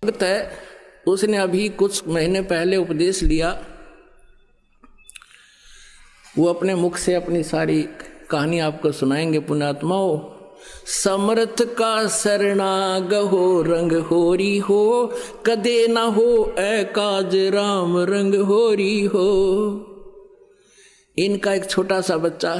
भक्त है, उसने अभी कुछ महीने पहले उपदेश लिया। वो अपने मुख से अपनी सारी कहानी आपको सुनाएंगे। पुण्यात्माओं, समर्थ का शरणाग हो, रंग होरी हो, कदे ना हो ऐ काज राम, रंग होरी हो। इनका एक छोटा सा बच्चा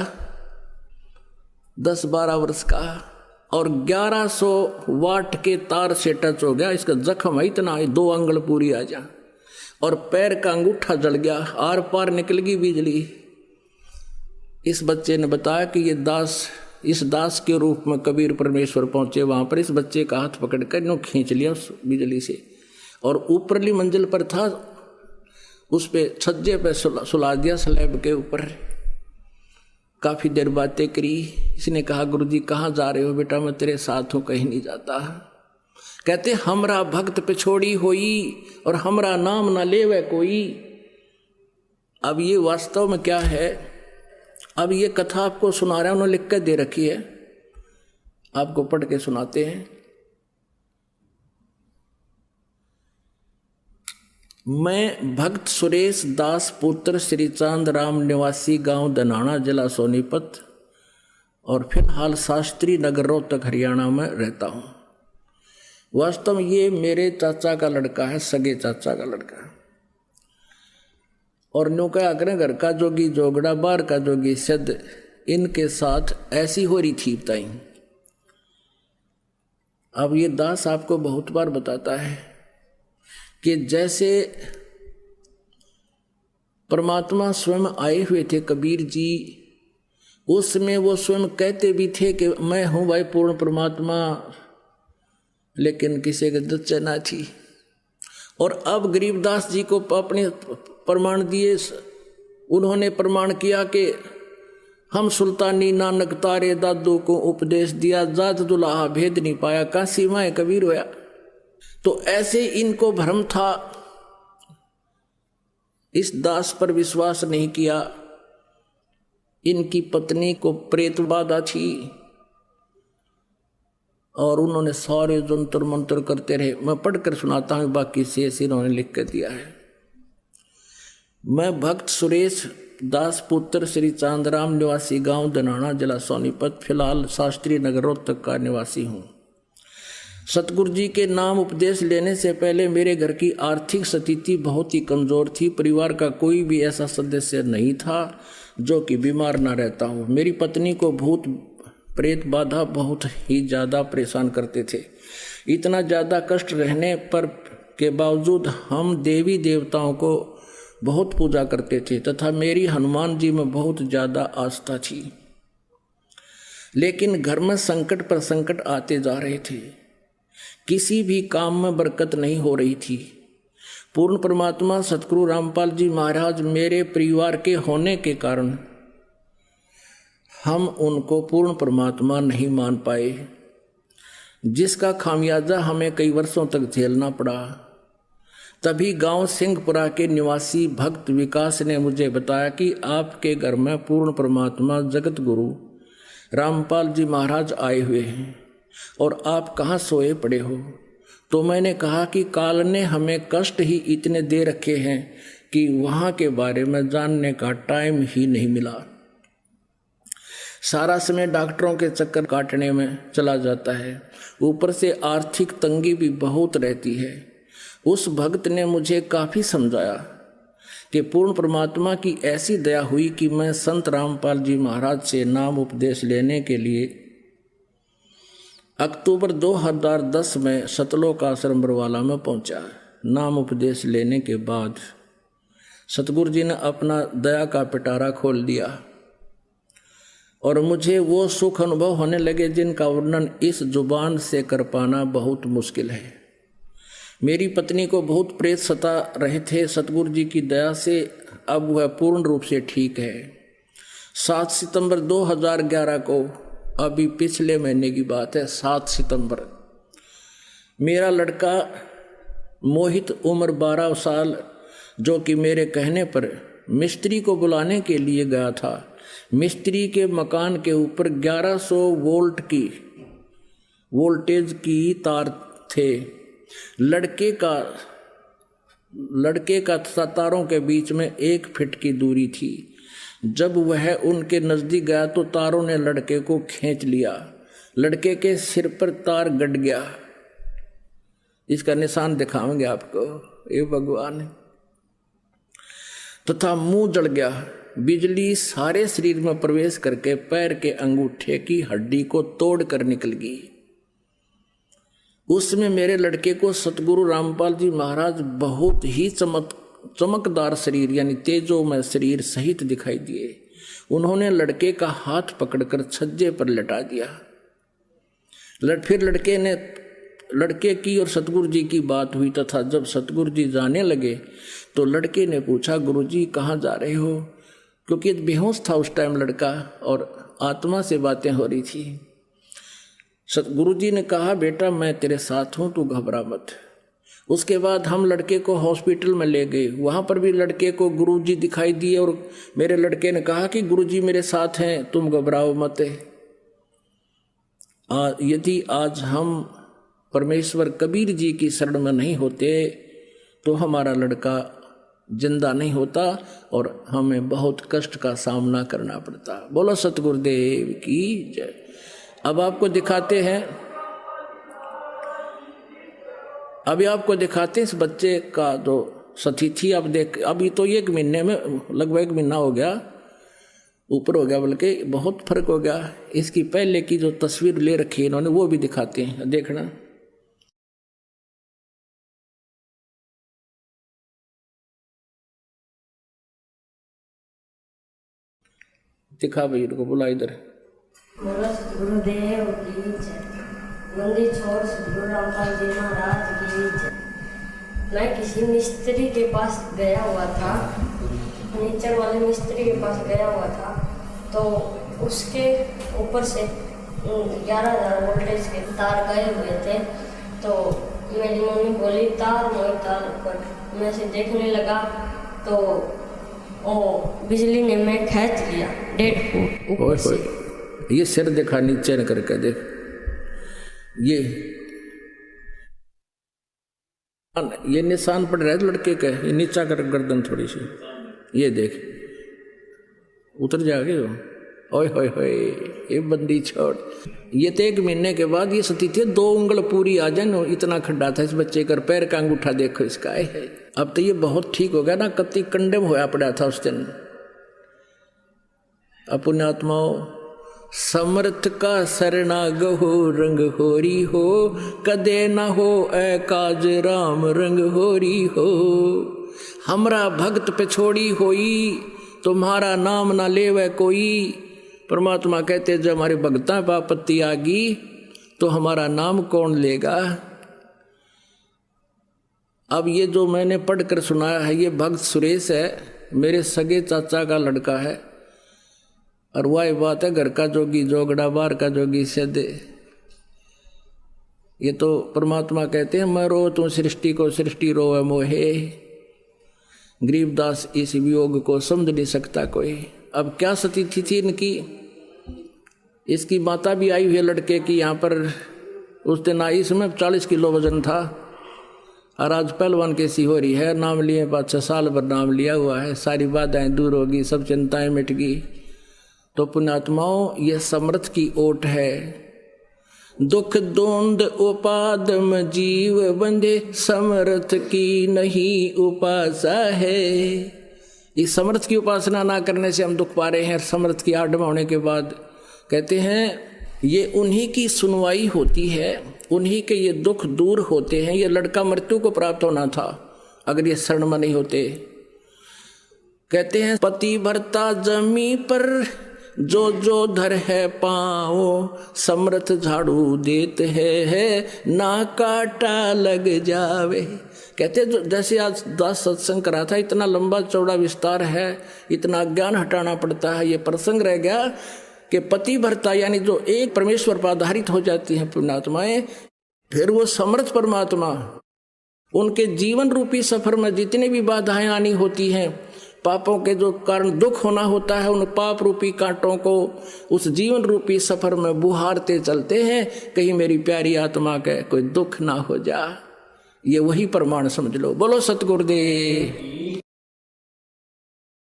10-12 वर्ष का और 1100 वाट के तार से टच हो गया। इसका जख्म है इतना, 2 अंगुल पूरी आ जा, और पैर का अंगूठा जल गया, आर पार निकल गई बिजली। इस बच्चे ने बताया कि ये दास, इस दास के रूप में कबीर परमेश्वर पहुंचे। वहां पर इस बच्चे का हाथ पकड़ कर इन्होंने खींच लिया उस बिजली से, और ऊपरली मंजिल पर था, उस पे छज्जे पे सुला दिया स्लैब के ऊपर। काफी देर बातें करी। इसने कहा, गुरुजी कहाँ जा रहे हो? बेटा मैं तेरे साथ हूँ, कहीं नहीं जाता। कहते हमरा भक्त पे छोड़ी होई और हमरा नाम ना लेवे कोई। अब ये वास्तव में क्या है? अब ये कथा आपको सुना रहा है, उन्होंने लिख कर दे रखी है, आपको पढ़ के सुनाते हैं। मैं भक्त सुरेश दास पुत्र श्री चांद राम निवासी गांव दनाना जिला सोनीपत और फिलहाल शास्त्री नगर रोहतक हरियाणा में रहता हूं। वास्तव में ये मेरे चाचा का लड़का है, सगे चाचा का लड़का। और न्यू क्या करें, घर का जोगी जोगड़ा, बाहर का जोगी सिद्ध, इनके साथ ऐसी हो रही थी बताई। अब ये दास आपको बहुत बार बताता है कि जैसे परमात्मा स्वयं आए हुए थे कबीर जी, उसमें वो स्वयं कहते भी थे कि मैं हूं भाई पूर्ण परमात्मा, लेकिन किसी के दच्चे ना थी। और अब गरीबदास जी को अपने प्रमाण दिए, उन्होंने प्रमाण किया कि हम सुल्तानी नानक तारे दादू को उपदेश दिया, जात दुल्हा भेद नहीं पाया, काशी माए कबीर होया। तो ऐसे इनको भ्रम था, इस दास पर विश्वास नहीं किया। इनकी पत्नी को प्रेत बाधा थी और उन्होंने सारे जंतर मंत्र करते रहे। मैं पढ़कर सुनाता हूं, बाकी से इन्होंने लिख कर दिया है। मैं भक्त सुरेश दास पुत्र श्री चांदराम निवासी गांव दनाना जिला सोनीपत, फिलहाल शास्त्री नगर रोहतक का निवासी हूं। सतगुरु जी के नाम उपदेश लेने से पहले मेरे घर की आर्थिक स्थिति बहुत ही कमजोर थी। परिवार का कोई भी ऐसा सदस्य नहीं था जो कि बीमार ना रहता हूँ। मेरी पत्नी को भूत प्रेत बाधा बहुत ही ज़्यादा परेशान करते थे। इतना ज़्यादा कष्ट रहने पर के बावजूद हम देवी देवताओं को बहुत पूजा करते थे तथा मेरी हनुमान जी में बहुत ज़्यादा आस्था थी। लेकिन घर में संकट पर संकट आते जा रहे थे, किसी भी काम में बरकत नहीं हो रही थी। पूर्ण परमात्मा सतगुरु रामपाल जी महाराज मेरे परिवार के होने के कारण हम उनको पूर्ण परमात्मा नहीं मान पाए, जिसका खामियाजा हमें कई वर्षों तक झेलना पड़ा। तभी गांव सिंहपुरा के निवासी भक्त विकास ने मुझे बताया कि आपके घर में पूर्ण परमात्मा जगत गुरु रामपाल जी महाराज आए हुए हैं और आप कहाँ सोए पड़े हो। तो मैंने कहा कि काल ने हमें कष्ट ही इतने दे रखे हैं कि वहाँ के बारे में जानने का टाइम ही नहीं मिला। सारा समय डॉक्टरों के चक्कर काटने में चला जाता है, ऊपर से आर्थिक तंगी भी बहुत रहती है। उस भक्त ने मुझे काफ़ी समझाया कि पूर्ण परमात्मा की ऐसी दया हुई कि मैं संत रामपाल जी महाराज से नाम उपदेश लेने के लिए अक्टूबर 2010 में सतलोक आश्रम बरवाला में पहुंचा। नाम उपदेश लेने के बाद सतगुरु जी ने अपना दया का पिटारा खोल दिया और मुझे वो सुख अनुभव होने लगे जिनका वर्णन इस जुबान से कर पाना बहुत मुश्किल है। मेरी पत्नी को बहुत प्रेत सता रहे थे, सतगुरु जी की दया से अब वह पूर्ण रूप से ठीक है। 7 सितंबर 2011 को, अभी पिछले महीने की बात है, 7 सितंबर, मेरा लड़का मोहित उम्र 12 साल, जो कि मेरे कहने पर मिस्त्री को बुलाने के लिए गया था, मिस्त्री के मकान के ऊपर 1100 वोल्ट की वोल्टेज की तार थे लड़के का तथा तारों के बीच में 1 फीट की दूरी थी। जब वह उनके नजदीक गया तो तारों ने लड़के को खींच लिया। लड़के के सिर पर तार गड़ गया। इसका निशान दिखाएंगे आपको, ये भगवान, तथा मुंह जल गया। बिजली सारे शरीर में प्रवेश करके पैर के अंगूठे की हड्डी को तोड़ कर निकल गई। उसमें मेरे लड़के को सतगुरु रामपाल जी महाराज बहुत ही चमकदार शरीर यानी तेजोमय शरीर सहित दिखाई दिए। उन्होंने लड़के का हाथ पकड़कर छज्जे पर लटा दिया। फिर लड़के की और सतगुरु जी की बात हुई तथा जब सतगुरु जी जाने लगे तो लड़के ने पूछा, गुरु जी कहाँ जा रहे हो? क्योंकि बेहोश था उस टाइम लड़का और आत्मा से बातें हो रही थी। सतगुरु जी ने कहा, बेटा मैं तेरे साथ हूँ, तू घबरा मत। उसके बाद हम लड़के को हॉस्पिटल में ले गए। वहाँ पर भी लड़के को गुरु जी दिखाई दिए और मेरे लड़के ने कहा कि गुरु जी मेरे साथ हैं, तुम घबराओ मत। यदि आज हम परमेश्वर कबीर जी की शरण में नहीं होते तो हमारा लड़का जिंदा नहीं होता और हमें बहुत कष्ट का सामना करना पड़ता। बोलो सतगुरुदेव की जय। अब आपको दिखाते हैं, अभी आपको दिखाते हैं इस बच्चे का जो सतिथि। अब देख, अभी तो 1 महीने में लगभग 1 महीना हो गया, ऊपर हो गया, बल्कि बहुत फर्क हो गया। इसकी पहले की जो तस्वीर ले रखी है इन्होंने वो भी दिखाते हैं, देखना। दिखा भाई, इनको बुला इधर। बोलो सतगुरुदेव की जय। मंदिर छोड़ सतगुरु रामपाल जी महाराज की जय। मैं किसी मिस्त्री के पास गया हुआ था, फर्नीचर वाले मिस्त्री के पास गया हुआ था, तो उसके ऊपर से 11,000 वोल्टेज के तार गए हुए थे। तो मेरी मम्मी बोली तार मोई तार ऊपर। मैं से देखने लगा तो ओ बिजली ने मैं खींच लिया 1.5 फुट ऊपर से। ये सिर देखा नीचे न करके देख, ये निशान पड़ रहा है लड़के के, ये नीचा कर गर्दन थोड़ी सी, ये देख उतर जाओगे हो। ओए होए होए, ये बंदी छोड़। ये तो 1 महीने के बाद ये सती थी, 2 उंगल पूरी आ जाए, इतना खड्डा था इस बच्चे का। पैर का अंगूठा देखो इसका है। अब तो ये बहुत ठीक हो गया ना, कति कंडम होया पड़ा था उस दिन। अपने आत्माओं समर्थ का शरणाग हो, रंग होरी हो, कदे ना हो ए काज राम रंग होरी हो। हमरा भक्त पे छोड़ी होई, तुम्हारा नाम ना लेवे कोई। परमात्मा कहते जब हमारे भक्ता पर आपत्ति आ गई तो हमारा नाम कौन लेगा। अब ये जो मैंने पढ़कर सुनाया है, ये भक्त सुरेश है, मेरे सगे चाचा का लड़का है। और वही बात है, घर का जोगी जोगड़ा, बाहर का जोगी सदे। ये तो परमात्मा कहते हैं, मैं रो तू सृष्टि को, सृष्टि रोवे मोहे। गरीबदास इस वियोग को समझ नहीं सकता कोई। अब क्या सतिथि थी इनकी, इसकी माता भी आई हुई है लड़के की यहाँ पर। उस दिन आई, इसमें 40 किलो वजन था और आज पहलवान कैसी हो रही है। नाम लिए 5-6 साल भर नाम लिया हुआ है, सारी बाधाएं दूर होगी, सब चिंताएं मिट गई। तो पुण्यात्माओं, यह समर्थ की ओट है। दुख द्वंद उपादम जीव बंधे, समर्थ की नहीं उपासा है। इस समर्थ की उपासना ना करने से हम दुख पा रहे हैं। समर्थ की आडम होने के बाद कहते हैं ये उन्हीं की सुनवाई होती है, उन्हीं के ये दुख दूर होते हैं। ये लड़का मृत्यु को प्राप्त होना था अगर ये शरण में नहीं होते। कहते हैं पति भरता जमी पर जो जो धर है पाओ, समर्थ झाड़ू देते है ना काटा लग जावे। कहते जो जैसे आज दास सत्संग करा था, इतना लंबा चौड़ा विस्तार है, इतना ज्ञान हटाना पड़ता है। ये प्रसंग रह गया कि पति भरता यानी जो एक परमेश्वर पर आधारित हो जाती हैं पुण्यात्माएं, फिर वो समर्थ परमात्मा उनके जीवन रूपी सफर में जितनी भी बाधाएं आनी होती हैं, पापों के जो कारण दुख होना होता है, उन पाप रूपी कांटों को उस जीवन रूपी सफर में बुहारते चलते हैं, कहीं मेरी प्यारी आत्मा के कोई दुख ना हो जा। ये वही प्रमाण समझ लो। बोलो सतगुरुदेव।